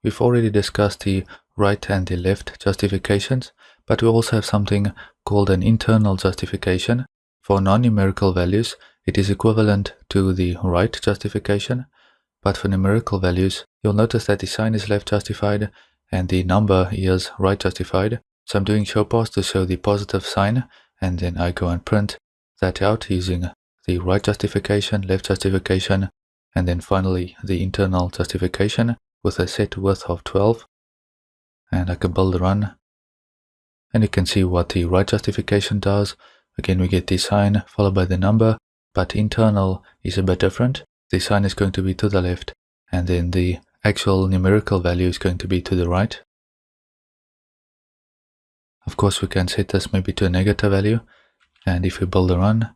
we've already discussed the right and the left justifications, but we also have something called an internal justification. For non-numerical values, it is equivalent to the right justification, but for numerical values, you'll notice that the sign is left justified and the number is right justified. So I'm doing show pass to show the positive sign, and then I go and print that out using the right justification, left justification, and then finally the internal justification with a set width of 12. And I can build a run, and you can see what the right justification does. Again, we get the sign followed by the number, but internal is a bit different. The sign is going to be to the left, and then the actual numerical value is going to be to the right. Of course, we can set this maybe to a negative value, and if we build a run,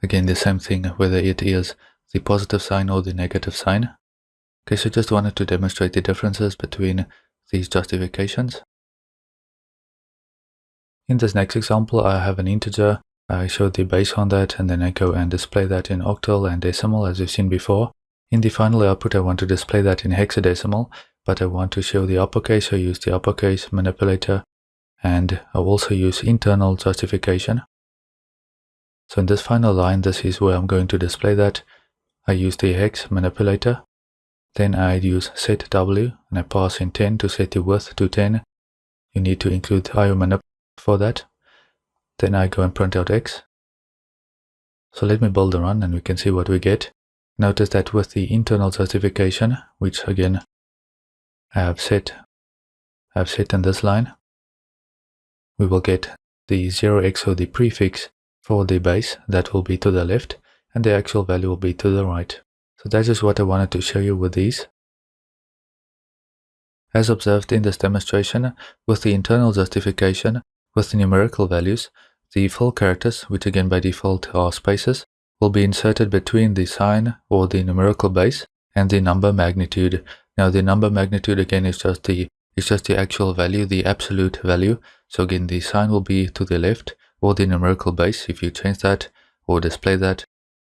again the same thing whether it is the positive sign or the negative sign. Okay, so just wanted to demonstrate the differences between these justifications. In this next example, I have an integer. I show the base on that, and then I go and display that in octal and decimal as we've seen before. In the final output, I want to display that in hexadecimal, but I want to show the uppercase, so I use the uppercase manipulator, and I'll also use internal justification. So in this final line, this is where I'm going to display that. I use the hex manipulator. Then I use set W, and I pass in 10 to set the width to 10. You need to include IO manip for that. Then I go and print out X. So let me build a run and we can see what we get. Notice that with the internal justification, which again I have set in this line, we will get the 0x, or the prefix for the base, that will be to the left, and the actual value will be to the right. So that is what I wanted to show you with these. As observed in this demonstration, with the internal justification, with the numerical values, the full characters, which again by default are spaces, will be inserted between the sign or the numerical base and the number magnitude. Now the number magnitude again is just the actual value, the absolute value. So again the sign will be to the left, or the numerical base if you change that or display that.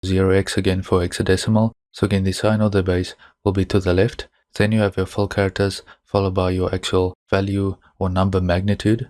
0x again for hexadecimal. So again the sign or the base will be to the left. Then you have your full characters followed by your actual value or number magnitude.